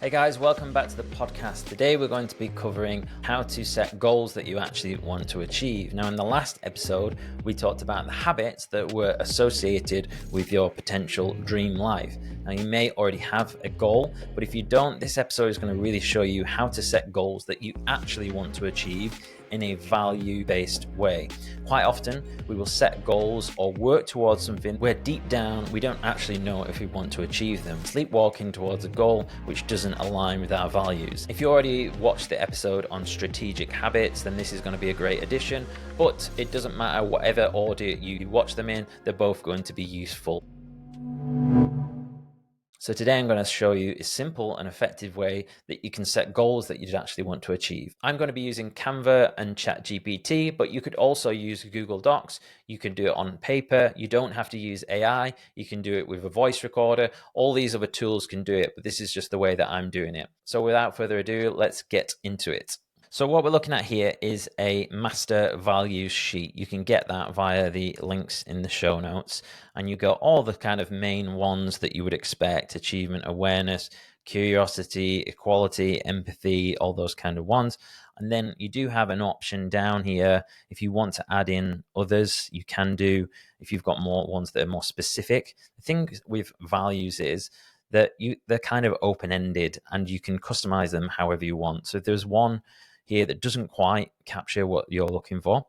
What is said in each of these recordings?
Hey guys, welcome back to the podcast. Today we're going to be covering how to set goals that you actually want to achieve. Now, in the last episode, we talked about the habits that were associated with your potential dream life. Now, you may already have a goal, but if you don't, this episode is going to really show you how to set goals that you actually want to achieve in a value-based way. Quite often, we will set goals or work towards something where deep down we don't actually know if we want to achieve them, sleepwalking towards a goal which doesn't align with our values. If you already watched the episode on strategic habits, then this is going to be a great addition, but it doesn't matter whatever order you watch them in, they're both going to be useful. So today I'm going to show you a simple and effective way that you can set goals that you'd actually want to achieve. I'm going to be using Canva and ChatGPT, but you could also use Google Docs. You can do it on paper. You don't have to use AI. You can do it with a voice recorder. All these other tools can do it, but this is just the way that I'm doing it. So without further ado, let's get into it. So what we're looking at here is a master values sheet. You can get that via the links in the show notes, and you got all the kind of main ones that you would expect: achievement, awareness, curiosity, equality, empathy, all those kind of ones. And then you do have an option down here. If you want to add in others, you can do, if you've got more ones that are more specific. The thing with values is that they're kind of open-ended and you can customize them however you want. So if there's one here that doesn't quite capture what you're looking for,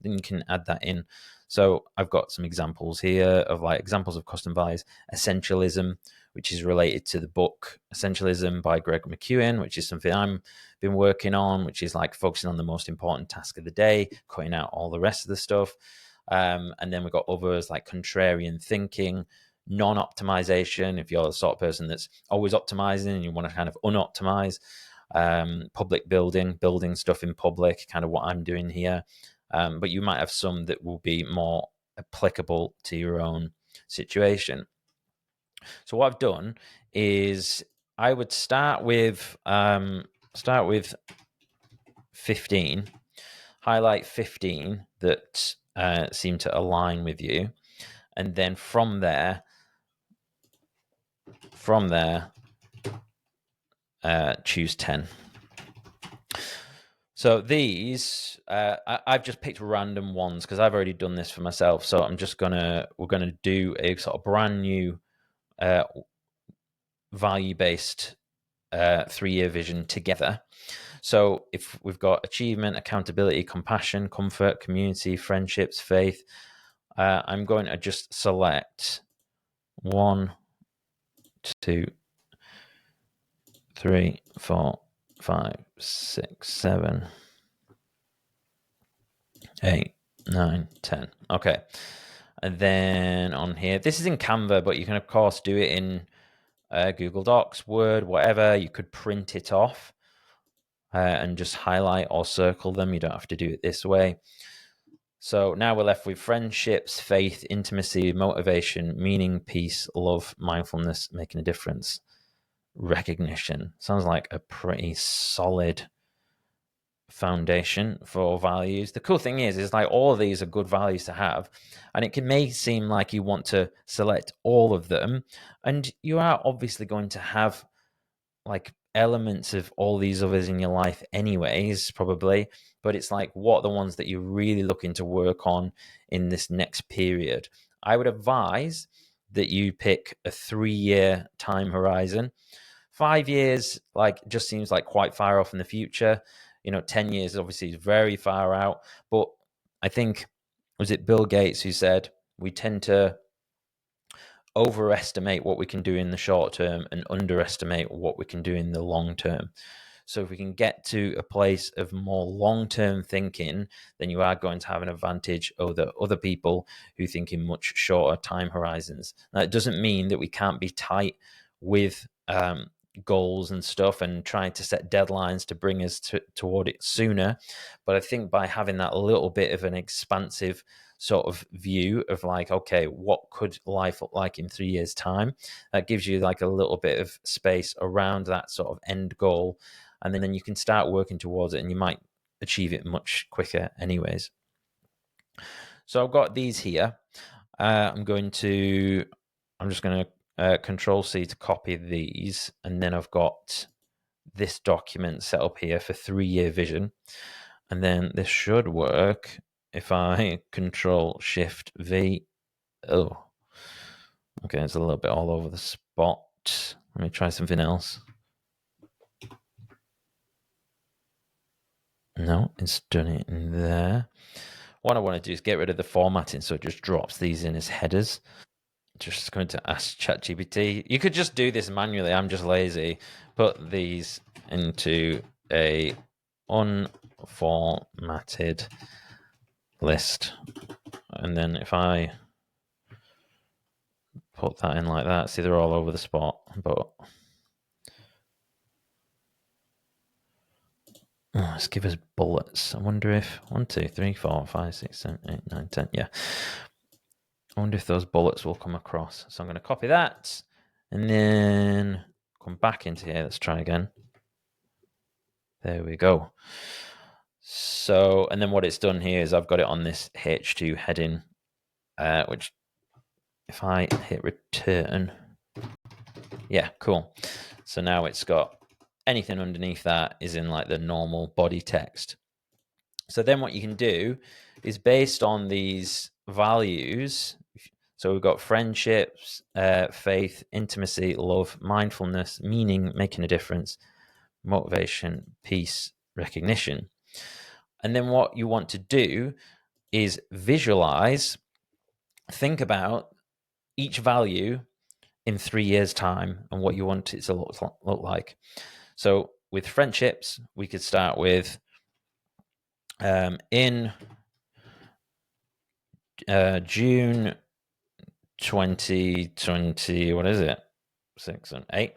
then you can add that in. So I've got some examples here of examples of custom values. Essentialism, which is related to the book Essentialism by Greg McKeown, which is something I've been working on, which is like focusing on the most important task of the day, cutting out all the rest of the stuff. And then we've got others like contrarian thinking, non-optimization, if you're the sort of person that's always optimizing and you want to kind of unoptimize. Public building stuff in public, kind of what I'm doing here. But you might have some that will be more applicable to your own situation. So what I've done is I would start with 15, highlight 15 that seem to align with you, and then from there, choose 10. So these, I've just picked random ones because I've already done this for myself. So we're gonna do a sort of brand new value-based 3-year vision together. So if we've got achievement, accountability, compassion, comfort, community, friendships, faith, I'm going to just select 1, 2, 3, 4, 5, 6, 7, 8, 9, 10. Okay. And then on here, this is in Canva, but you can of course do it in Google Docs, Word, whatever. You could print it off and just highlight or circle them. You don't have to do it this way. So now we're left with friendships, faith, intimacy, motivation, meaning, peace, love, mindfulness, making a difference, recognition. Sounds like a pretty solid foundation for values. The cool thing is like all of these are good values to have, and may seem like you want to select all of them, and you are obviously going to have like elements of all these others in your life anyways, probably, but it's like what are the ones that you're really looking to work on in this next period. I would advise that you pick a 3-year time horizon. 5 years just seems like quite far off in the future. 10 years obviously is very far out, but I think, was it Bill Gates who said we tend to overestimate what we can do in the short term and underestimate what we can do in the long term. So if we can get to a place of more long-term thinking, then you are going to have an advantage over other people who think in much shorter time horizons. Now, it doesn't mean that we can't be tight with goals and stuff and trying to set deadlines to bring us toward it sooner. But I think by having that little bit of an expansive sort of view of okay, what could life look like in 3 years' time, that gives you a little bit of space around that sort of end goal. And then you can start working towards it and you might achieve it much quicker anyways. So I've got these here. I'm just going to Control C to copy these, and then I've got this document set up here for 3-year vision. And then this should work if I Control Shift V. Oh, okay, it's a little bit all over the spot. Let me try something else. No, it's done it in there. What I want to do is get rid of the formatting, so it just drops these in as headers. Just going to ask ChatGPT. You could just do this manually. I'm just lazy. Put these into a unformatted list, and then if I put that in like that, see, they're all over the spot. But let's give us bullets. I wonder if 1, 2, 3, 4, 5, 6, 7, 8, 9, 10. Yeah. I wonder if those bullets will come across. So I'm going to copy that and then come back into here. Let's try again. There we go. So, and then what it's done here is I've got it on this H2 heading, which if I hit return, yeah, cool. So now it's got anything underneath that is in like the normal body text. So then what you can do is based on these values. So we've got friendships, faith, intimacy, love, mindfulness, meaning, making a difference, motivation, peace, recognition. And then what you want to do is visualize, think about each value in 3 years' time and what you want it to look like. So with friendships, we could start with in June 2020, what is it? 6 and 8.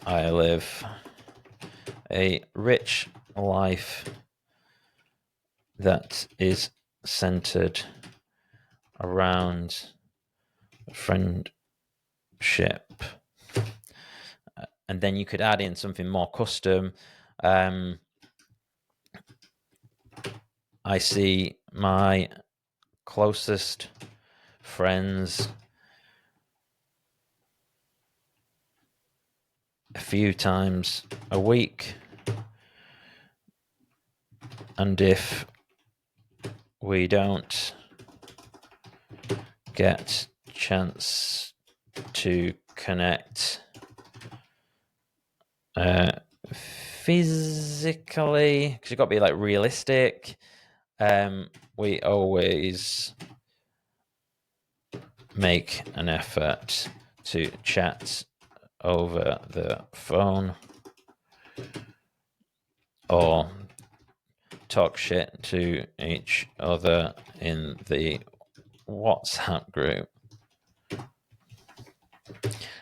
I live a rich life that is centered around friendship. And then you could add in something more custom. I see my closest friends a few times a week, and if we don't get chance to connect physically, because you've got to be like realistic, we always make an effort to chat over the phone or talk shit to each other in the WhatsApp group.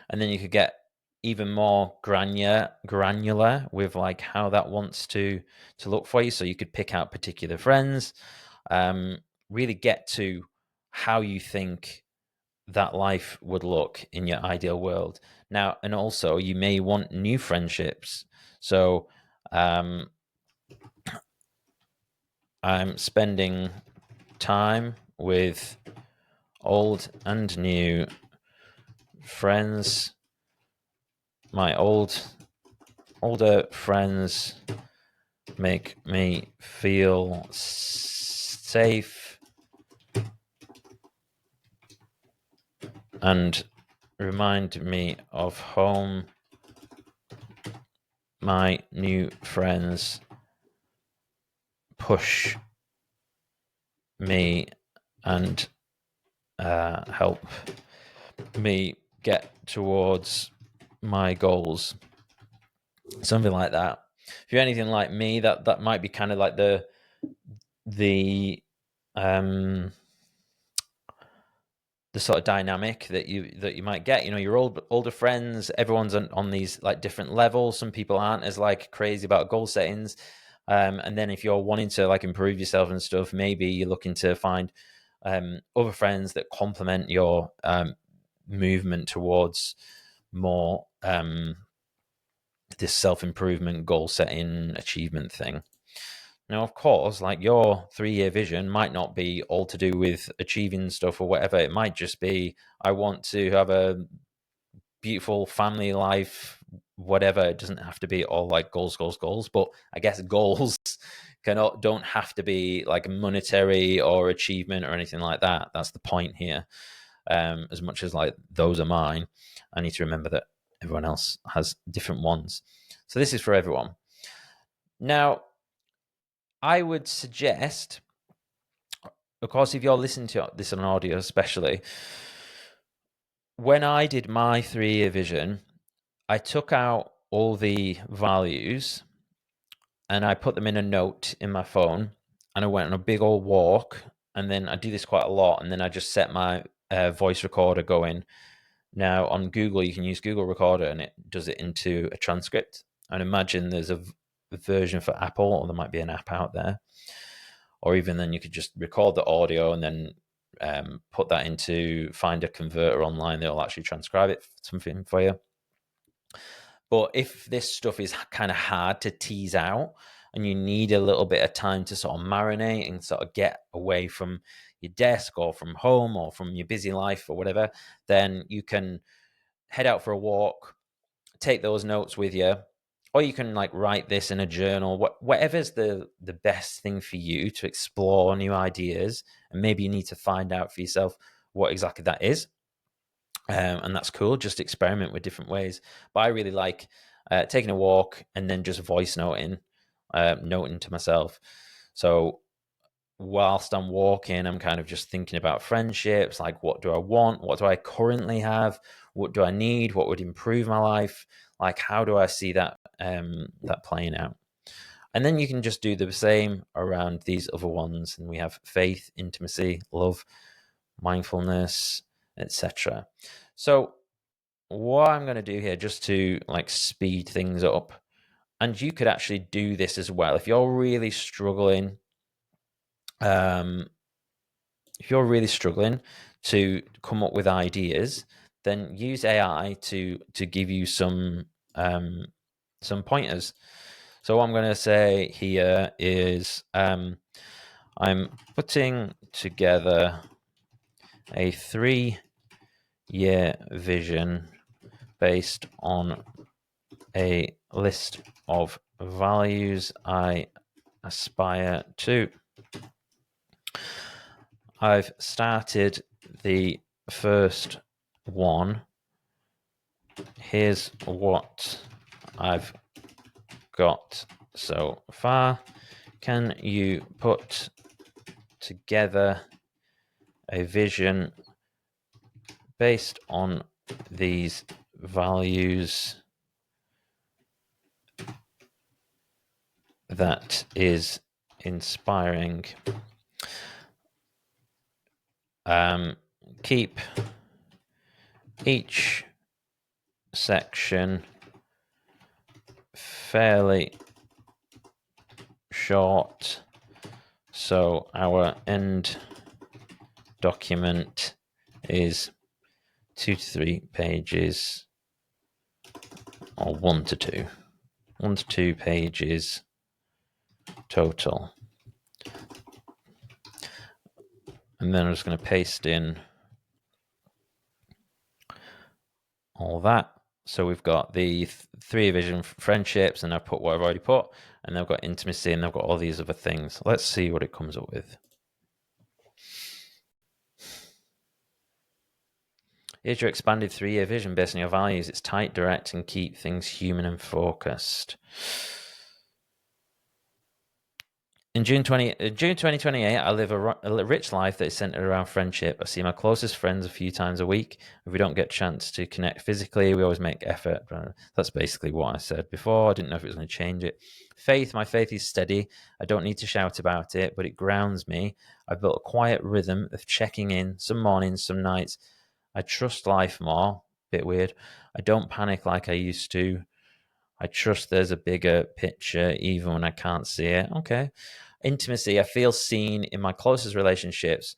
And then you could get even more granular with like how that wants to look for you. So you could pick out particular friends, really get to how you think that life would look in your ideal world. Now, and also you may want new friendships. So I'm spending time with old and new friends. My older friends make me feel safe and remind me of home. My new friends push me and help me get towards my goals. Something like that. If you're anything like me, that might be kind of like the sort of dynamic that you might get. You know, your older friends, everyone's on these like different levels. Some people aren't as like crazy about goal settings, and then if you're wanting to like improve yourself and stuff, maybe you're looking to find other friends that complement your movement towards more this self-improvement, goal setting, achievement thing. Now, of course, like your 3-year vision might not be all to do with achieving stuff or whatever. It might just be, I want to have a beautiful family life, whatever. It doesn't have to be all like goals, goals, goals. But I guess goals don't have to be like monetary or achievement or anything like that. That's the point here. As much as like those are mine, I need to remember that everyone else has different ones. So this is for everyone. Now, I would suggest, of course, if you're listening to this on audio, especially, when I did my 3-year vision, I took out all the values and I put them in a note in my phone, and I went on a big old walk. And then I do this quite a lot. And then I just set my voice recorder going. Now on Google, you can use Google Recorder and it does it into a transcript. And imagine there's a version for Apple, or there might be an app out there. Or even then you could just record the audio and then put that into, find a converter online. They'll actually transcribe it, something for you. But if this stuff is kind of hard to tease out and you need a little bit of time to sort of marinate and sort of get away from your desk or from home or from your busy life or whatever, then you can head out for a walk, take those notes with you, or you can like write this in a journal, whatever's the best thing for you to explore new ideas. And maybe you need to find out for yourself what exactly that is. And that's cool. Just experiment with different ways. But I really like taking a walk and then just voice noting to myself. So whilst I'm walking, I'm kind of just thinking about friendships, like what do I want? What do I currently have? What do I need? What would improve my life? Like how do I see that playing out? And then you can just do the same around these other ones. And we have faith, intimacy, love, mindfulness, etc. So what I'm going to do here, just to like speed things up, and you could actually do this as well if you're really struggling. If you're really struggling to come up with ideas, then use AI to give you some pointers. So what I'm going to say here is I'm putting together a 3-year vision based on a list of values I aspire to. I've started the first one. Here's what I've got so far. Can you put together a vision based on these values that is inspiring? Keep each section fairly short, so our end document is 2 to 3 pages, or 1 to 2 pages total. And then I'm just going to paste in all that. So we've got the 3 vision friendships, and I've put what I've already put, and they've got intimacy, and they've got all these other things. Let's see what it comes up with. Here's your expanded 3-year vision based on your values. It's tight, direct, and keep things human and focused. In June 2028, I live a rich life that is centered around friendship. I see my closest friends a few times a week. If we don't get a chance to connect physically, we always make effort. That's basically what I said before. I didn't know if it was going to change it. Faith, my faith is steady. I don't need to shout about it, but it grounds me. I've built a quiet rhythm of checking in, some mornings, some nights. I trust life more. Bit weird. I don't panic like I used to. I trust there's a bigger picture even when I can't see it. Okay. Intimacy, I feel seen in my closest relationships.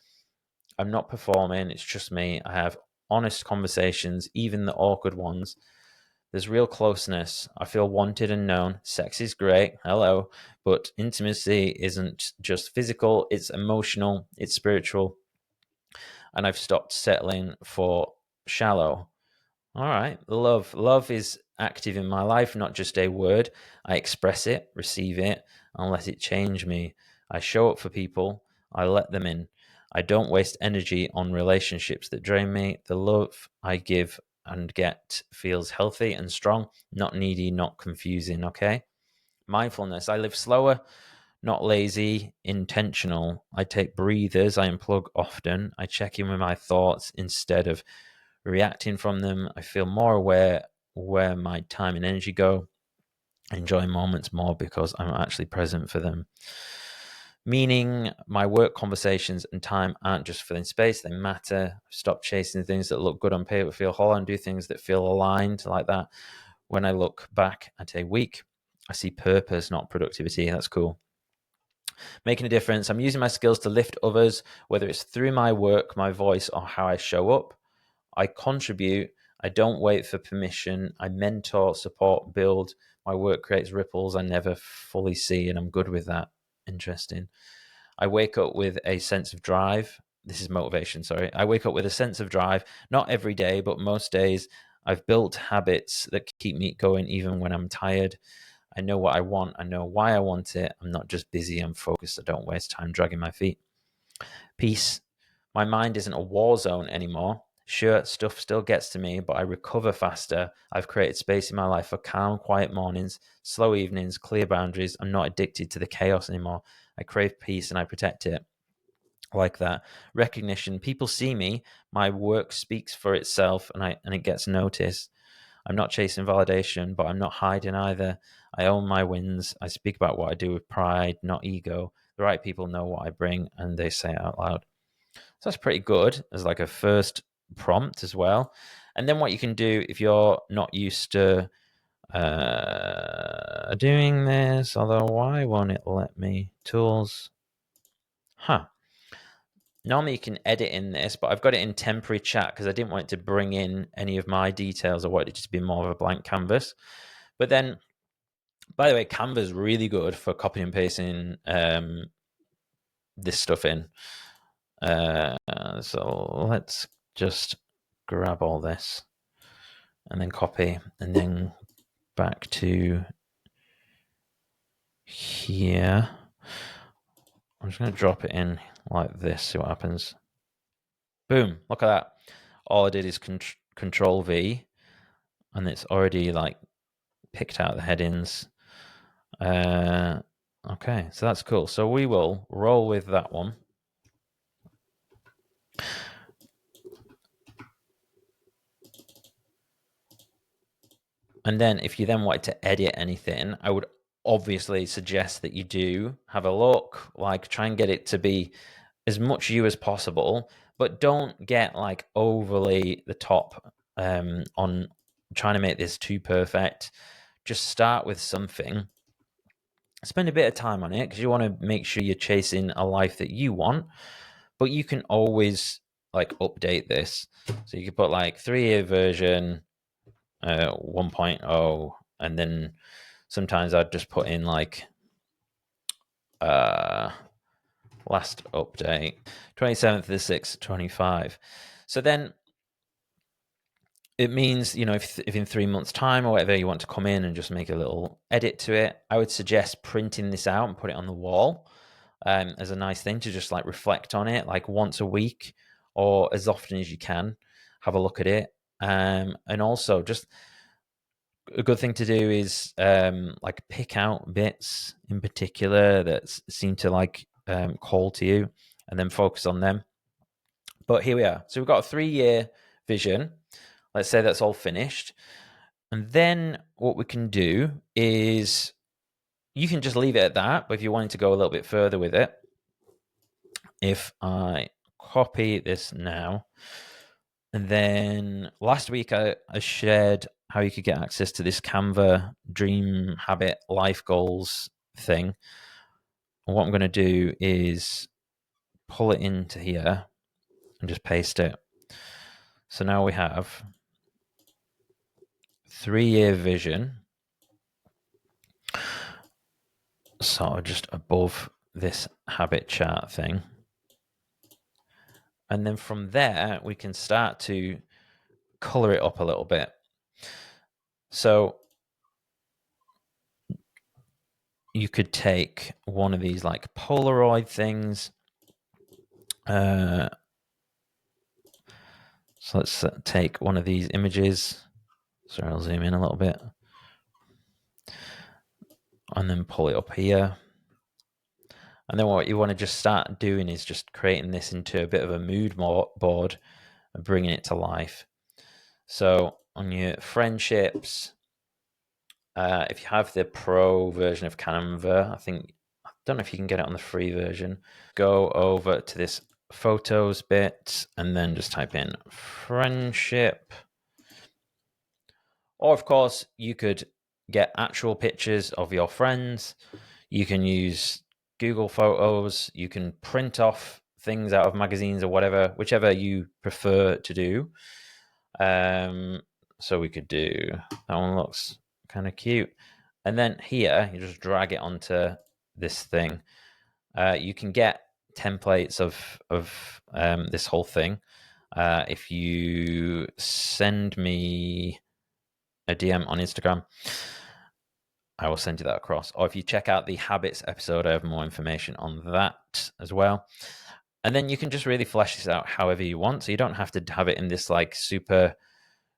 I'm not performing, it's just me. I have honest conversations, even the awkward ones. There's real closeness. I feel wanted and known. Sex is great, hello, but intimacy isn't just physical, it's emotional, it's spiritual. And I've stopped settling for shallow. All right. Love. Love is active in my life, not just a word. I express it, receive it, and let it change me. I show up for people, I let them in. I don't waste energy on relationships that drain me. The love I give and get feels healthy and strong, not needy, not confusing. Okay. Mindfulness. I live slower, not lazy, intentional. I take breathers. I unplug often. I check in with my thoughts instead of reacting from them. I feel more aware where my time and energy go. I enjoy moments more because I'm actually present for them. Meaning, my work conversations and time aren't just filling space, they matter. Stop chasing things that look good on paper, feel hollow, and do things that feel aligned like that. When I look back at a week, I see purpose, not productivity. That's cool. Making a difference. I'm using my skills to lift others, whether it's through my work, my voice, or how I show up. I contribute. I don't wait for permission. I mentor, support, build. My work creates ripples I never fully see, and I'm good with that. Interesting. I wake up with a sense of drive. This is motivation, sorry. I wake up with a sense of drive, not every day, but most days. I've built habits that keep me going even when I'm tired. I know what I want. I know why I want it. I'm not just busy, I'm focused. I don't waste time dragging my feet. Peace. My mind isn't a war zone anymore. Sure, stuff still gets to me, but I recover faster. I've created space in my life for calm, quiet mornings, slow evenings, clear boundaries. I'm not addicted to the chaos anymore. I crave peace and I protect it. Like that. Recognition. People see me. My work speaks for itself and it gets noticed. I'm not chasing validation, but I'm not hiding either. I own my wins. I speak about what I do with pride, not ego. The right people know what I bring and they say it out loud. So that's pretty good as like a first prompt as well. And then what you can do if you're not used to doing this, although why won't it let me? Tools. Huh. Normally you can edit in this, but I've got it in temporary chat because I didn't want it to bring in any of my details. I wanted it to be more of a blank canvas. But then, by the way, Canva is really good for copying and pasting this stuff in. So let's just grab all this and then copy and then back to here. I'm just going to drop it in like this, see what happens. Boom, look at that. All I did is control V and it's already like picked out the headings. Okay, so that's cool. So we will roll with that one. And then if you then wanted to edit anything, I would obviously suggest that you do have a look, like try and get it to be as much you as possible, but don't get like overly the top on trying to make this too perfect. Just start with something. Spend a bit of time on it because you want to make sure you're chasing a life that you want, but you can always like update this. So you could put like 3-year version 1.0, and then sometimes I'd just put in like last update 27th of the 6th 25. So then it means, you know, if in 3 months time or whatever you want to come in and just make a little edit to it, I would suggest printing this out and put it on the wall as a nice thing to just like reflect on it like once a week or as often as you can. Have a look at it, and also just a good thing to do is like pick out bits in particular that seem to like call to you and then focus on them. But here we are. So we've got a 3-year vision. Let's say that's all finished. And then what we can do is you can just leave it at that. But if you're wanting to go a little bit further with it, if I copy this now, and then last week I shared how you could get access to this Canva dream habit life goals thing. And what I'm going to do is pull it into here and just paste it. So now we have 3-year vision. So just above this habit chart thing. And then from there, we can start to color it up a little bit. So you could take one of these like Polaroid things. So let's take one of these images. Sorry, I'll zoom in a little bit. And then pull it up here. And then what you want to just start doing is just creating this into a bit of a mood board and bringing it to life. So on your friendships, if you have the pro version of Canva, I don't know if you can get it on the free version. Go over to this photos bit and then just type in friendship. Or of course, you could get actual pictures of your friends. You can use Google Photos. You can print off things out of magazines or whatever, whichever you prefer to do. So we could do, that one looks kind of cute. And then here, you just drag it onto this thing. You can get templates of this whole thing. If you send me a DM on Instagram, I will send you that across. Or if you check out the habits episode, I have more information on that as well. And then you can just really flesh this out however you want. So you don't have to have it in this like super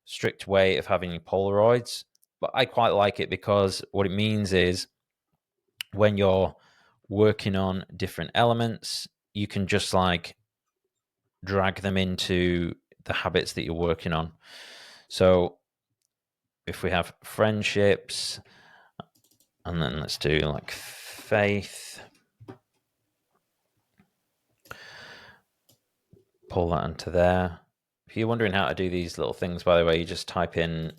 strict way of having Polaroids. But I quite like it because what it means is when you're working on different elements, you can just like drag them into the habits that you're working on. So if we have friendships, and then let's do like faith, pull that into there. If you're wondering how to do these little things, by the way, you just type in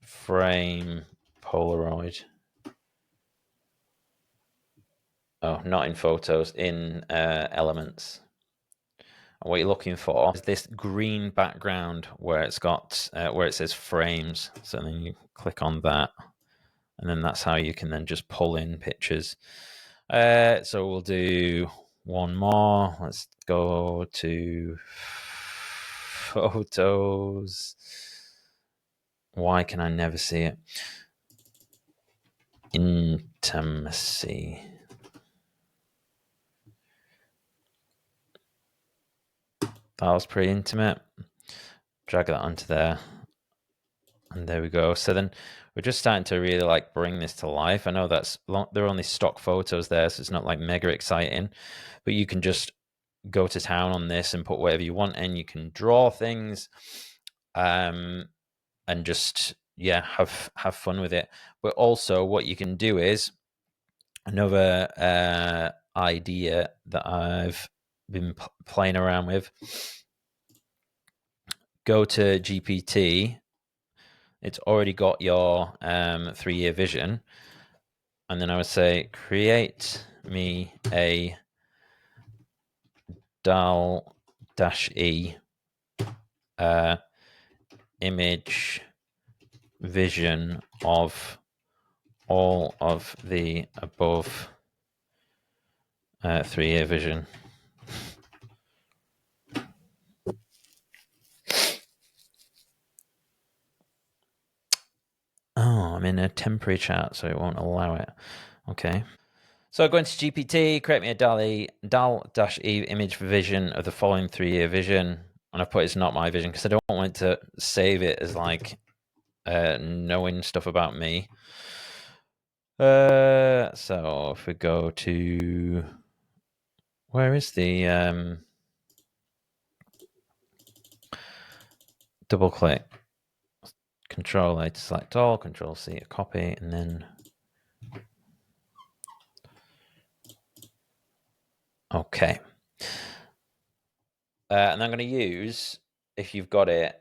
frame Polaroid. Oh, not in photos, in elements. And what you're looking for is this green background where it's got where it says frames. So then you click on that, and then that's how you can then just pull in pictures. So we'll do one more. Let's go to photos. Why can I never see it? Intimacy. That was pretty intimate. Drag that onto there. And there we go. So then we're just starting to really like bring this to life. I know they're only stock photos there, so it's not like mega exciting, but you can just go to town on this and put whatever you want in. You can draw things, and just have fun with it. But also, what you can do is another idea that I've been playing around with. Go to GPT. It's already got your 3-year vision. And then I would say, create me a DAL-E image vision of all of the above 3-year vision. Oh, I'm in a temporary chat, so it won't allow it. Okay. So go into GPT, create me a DAL-E image vision of the following 3-year vision. And I've put it's not my vision because I don't want it to save it as like knowing stuff about me. So if we go to, where is the double click, Control A to select all, Control C to copy, and then okay. And I'm going to use, if you've got it,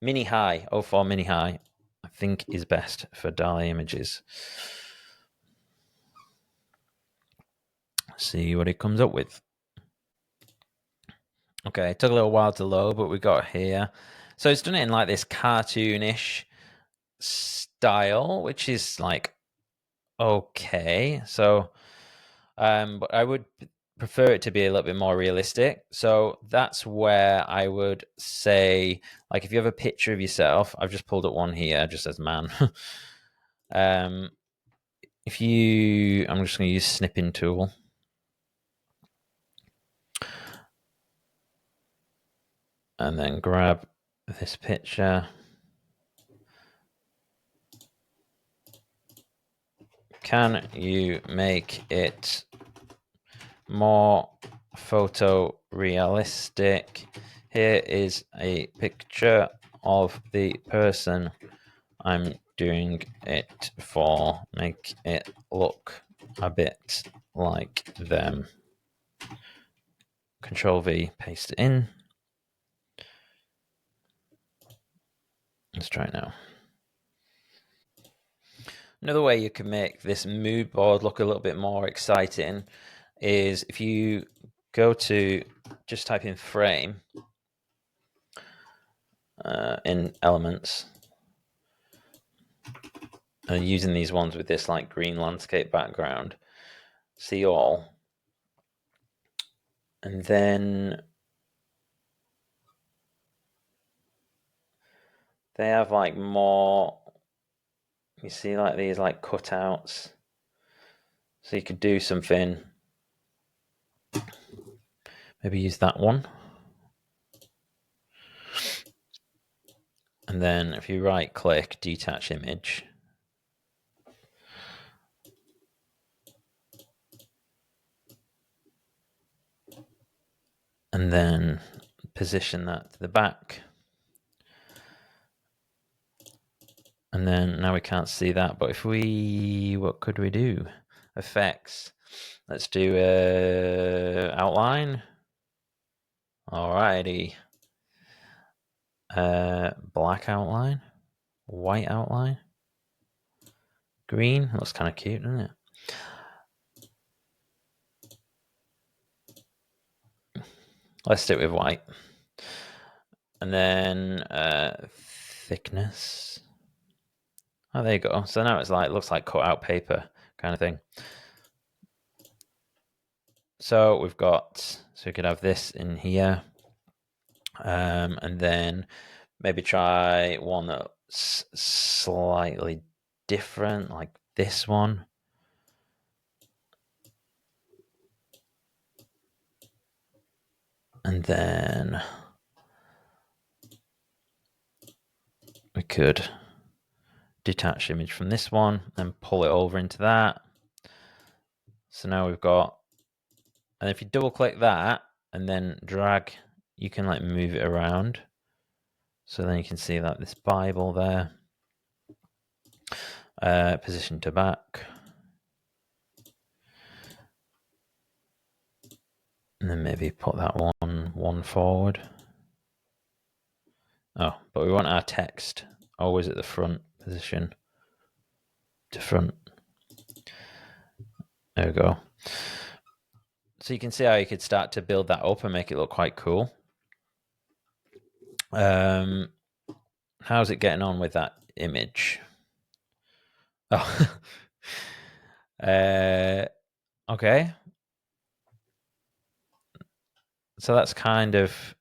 Mini High, 04 Mini High, I think is best for DALL-E images. See what it comes up with. Okay, it took a little while to load, but we got here. So it's done it in like this cartoonish style, which is like okay. So, but I would prefer it to be a little bit more realistic. So that's where I would say, like, if you have a picture of yourself, I've just pulled up one here, just as man. I'm just going to use snipping tool. And then grab this picture. Can you make it more photorealistic? Here is a picture of the person I'm doing it for. Make it look a bit like them. Control V, paste it in. Let's try it now. Another way you can make this mood board look a little bit more exciting is if you go to, just type in frame in elements, and using these ones with this like green landscape background, see all, and then they have like more, you see like these like cutouts, so you could do something, maybe use that one. And then if you right click, detach image, and then position that to the back. And then now we can't see that, but if we, what could we do? Effects. Let's do outline. Alrighty. Black outline, white outline, green. Looks kind of cute, doesn't it? Let's stick with white. And then thickness. Oh, there you go. So now it's like, looks like cut out paper kind of thing. So we've got, so we could have this in here. And then maybe try one that's slightly different, like this one. And then we could detach image from this one and pull it over into that. So now we've got, and if you double click that and then drag, you can like move it around. So then you can see like this Bible there. Position to back. And then maybe put that one forward. Oh, but we want our text always at the front position. To front. There we go. So you can see how you could start to build that up and make it look quite cool. How's it getting on with that image? Oh, okay. So that's kind of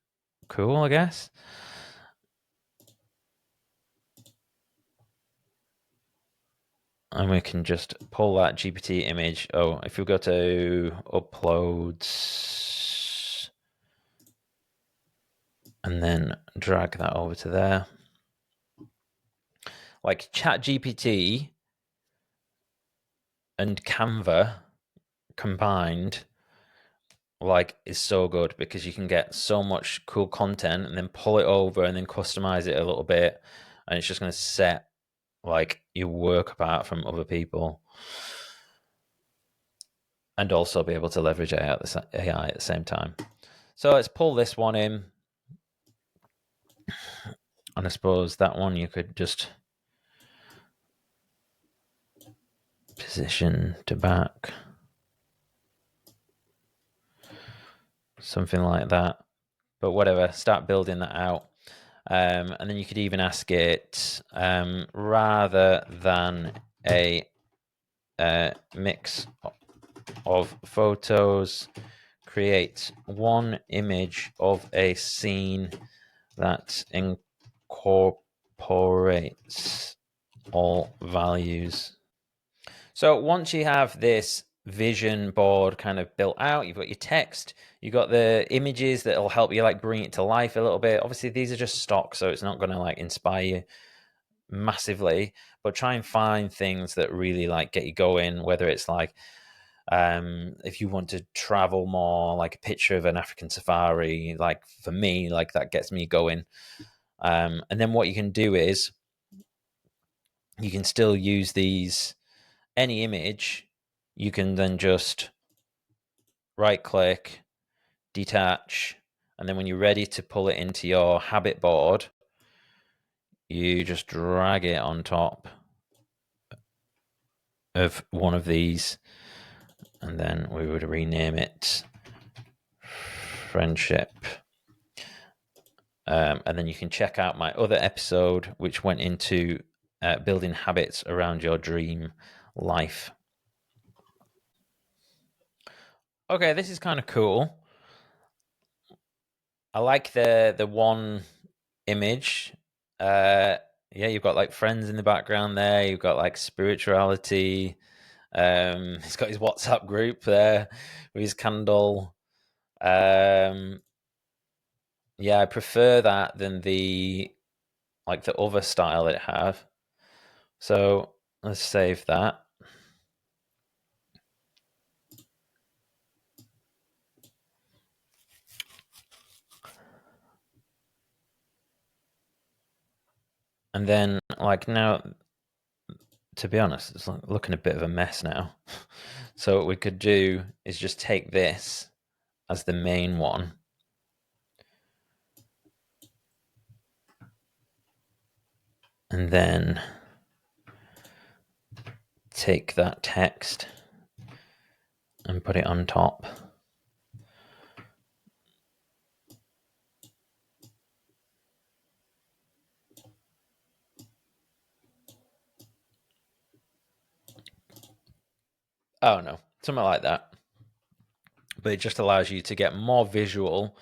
cool, I guess. And we can just pull that GPT image. Oh, if we go to uploads and then drag that over to there. Like ChatGPT and Canva combined, like, is so good because you can get so much cool content and then pull it over and then customize it a little bit, and it's just going to set like your work apart from other people, and also be able to leverage AI at the same time. So let's pull this one in, and I suppose that one you could just position to back, something like that. But whatever, start building that out. And then you could even ask it, rather than a mix of photos, create one image of a scene that incorporates all values. So once you have this vision board kind of built out, you've got your text, you've got the images that'll help you like bring it to life a little bit. Obviously these are just stock, so it's not going to like inspire you massively, but try and find things that really like get you going, whether it's like if you want to travel more, like a picture of an African safari, like for me, like that gets me going. And then what you can do is you can still use these, any image, you can then just right click, detach, and then when you're ready to pull it into your habit board, you just drag it on top of one of these, and then we would rename it friendship. And then you can check out my other episode, which went into building habits around your dream life. Okay, this is kind of cool. I like the one image. Yeah, you've got like friends in the background there. You've got like spirituality. He's got his WhatsApp group there with his candle. Yeah, I prefer that than the like the other style it had. So let's save that. And then like now, to be honest, it's like looking a bit of a mess now. So what we could do is just take this as the main one. And then take that text and put it on top. Oh no, something like that. But it just allows you to get more visual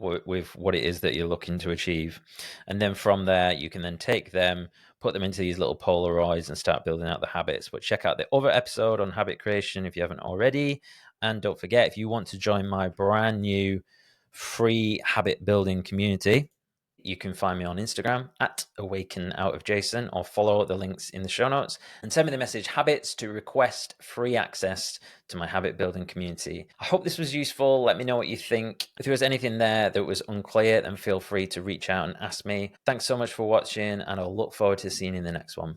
with what it is that you're looking to achieve. And then from there, you can then take them, put them into these little Polaroids and start building out the habits. But check out the other episode on habit creation if you haven't already. And don't forget, if you want to join my brand new free habit building community, you can find me on Instagram at Awaken Out of Jason, or follow the links in the show notes and send me the message habits to request free access to my habit building community. I hope this was useful. Let me know what you think. If there was anything there that was unclear, then feel free to reach out and ask me. Thanks so much for watching, and I'll look forward to seeing you in the next one.